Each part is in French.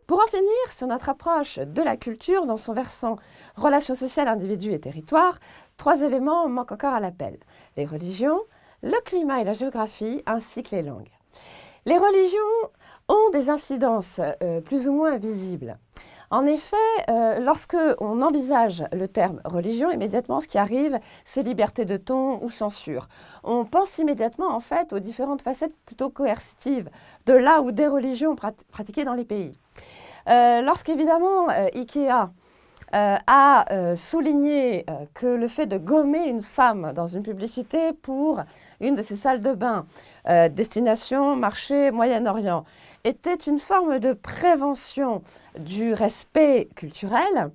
Pour en finir sur notre approche de la culture dans son versant relations sociales, individus et territoires, 3 éléments manquent encore à l'appel. Les religions, le climat et la géographie, ainsi que les langues. Les religions ont des incidences plus ou moins visibles. En effet, lorsque on envisage le terme religion, immédiatement ce qui arrive, c'est liberté de ton ou censure. On pense immédiatement en fait aux différentes facettes plutôt coercitives de là ou des religions pratiquées dans les pays. Lorsqu'évidemment Ikea a souligné que le fait de gommer une femme dans une publicité pour une de ses salles de bain, destination marché Moyen-Orient, était une forme de prévention du respect culturel,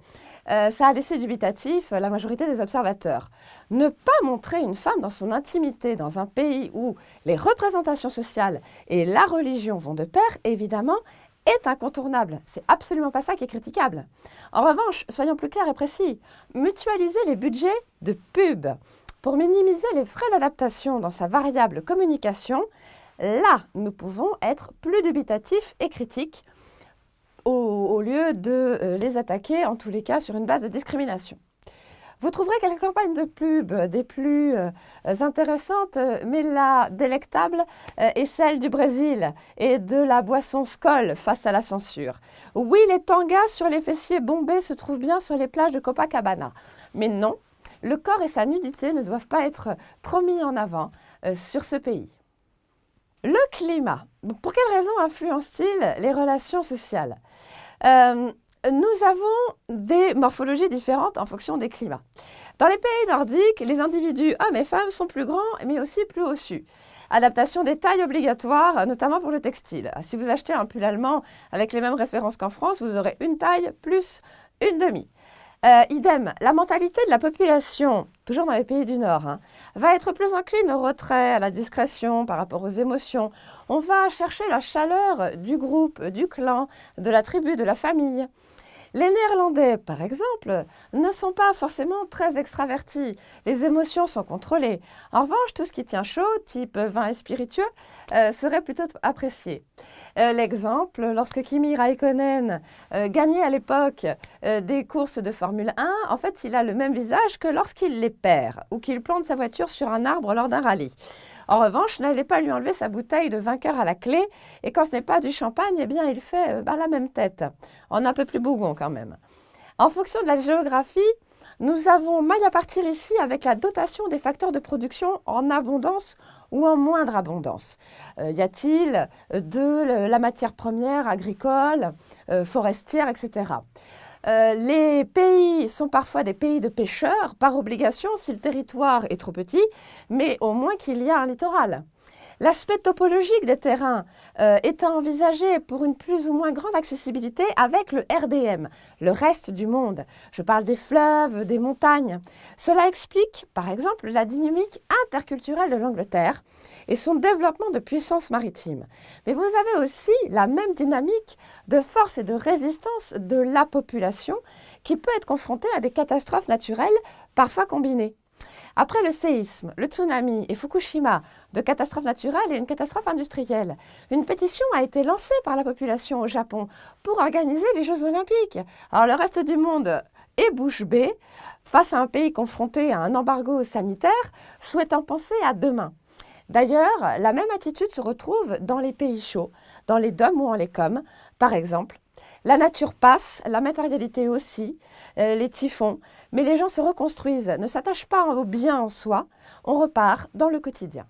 ça a laissé dubitatif la majorité des observateurs. Ne pas montrer une femme dans son intimité dans un pays où les représentations sociales et la religion vont de pair, évidemment, est incontournable. C'est absolument pas ça qui est critiquable. En revanche, soyons plus clairs et précis, mutualiser les budgets de pub pour minimiser les frais d'adaptation dans sa variable communication, là, nous pouvons être plus dubitatifs et critiques au lieu de les attaquer, en tous les cas, sur une base de discrimination. Vous trouverez quelques campagnes de pub des plus intéressantes, mais la délectable est celle du Brésil et de la boisson Skol face à la censure. Oui, les tangas sur les fessiers bombés se trouvent bien sur les plages de Copacabana. Mais non, le corps et sa nudité ne doivent pas être trop mis en avant sur ce pays. Le climat. Pour quelles raisons influence-t-il les relations sociales ? Nous avons des morphologies différentes en fonction des climats. Dans les pays nordiques, les individus, hommes et femmes, sont plus grands, mais aussi plus ossus. Adaptation des tailles obligatoires, notamment pour le textile. Si vous achetez un pull allemand avec les mêmes références qu'en France, vous aurez une taille plus une demi. Idem, la mentalité de la population, toujours dans les pays du Nord, va être plus encline au retrait, à la discrétion par rapport aux émotions. On va chercher la chaleur du groupe, du clan, de la tribu, de la famille. Les Néerlandais, par exemple, ne sont pas forcément très extravertis. Les émotions sont contrôlées. En revanche, tout ce qui tient chaud, type vin et spiritueux, serait plutôt apprécié. L'exemple, lorsque Kimi Raikkonen gagnait à l'époque des courses de Formule 1, en fait, il a le même visage que lorsqu'il les perd ou qu'il plante sa voiture sur un arbre lors d'un rallye. En revanche, n'allez pas lui enlever sa bouteille de vainqueur à la clé, et quand ce n'est pas du champagne, eh bien, il fait la même tête, en un peu plus bougon quand même. En fonction de la géographie, nous avons maille à partir ici avec la dotation des facteurs de production en abondance ou en moindre abondance. Y a-t-il de la matière première agricole, forestière, etc. Les pays sont parfois des pays de pêcheurs, par obligation si le territoire est trop petit, mais au moins qu'il y a un littoral. L'aspect topologique des terrains est à envisager pour une plus ou moins grande accessibilité avec le RDM, le reste du monde. Je parle des fleuves, des montagnes. Cela explique, par exemple, la dynamique interculturelle de l'Angleterre et son développement de puissance maritime. Mais vous avez aussi la même dynamique de force et de résistance de la population qui peut être confrontée à des catastrophes naturelles, parfois combinées. Après le séisme, le tsunami et Fukushima, de catastrophes naturelles et une catastrophe industrielle, une pétition a été lancée par la population au Japon pour organiser les Jeux Olympiques. Alors le reste du monde est bouche bée face à un pays confronté à un embargo sanitaire, souhaitant penser à demain. D'ailleurs, la même attitude se retrouve dans les pays chauds, dans les DOM ou en les COM, par exemple. La nature passe, la matérialité aussi, les typhons, mais les gens se reconstruisent, ne s'attachent pas au bien en soi, on repart dans le quotidien.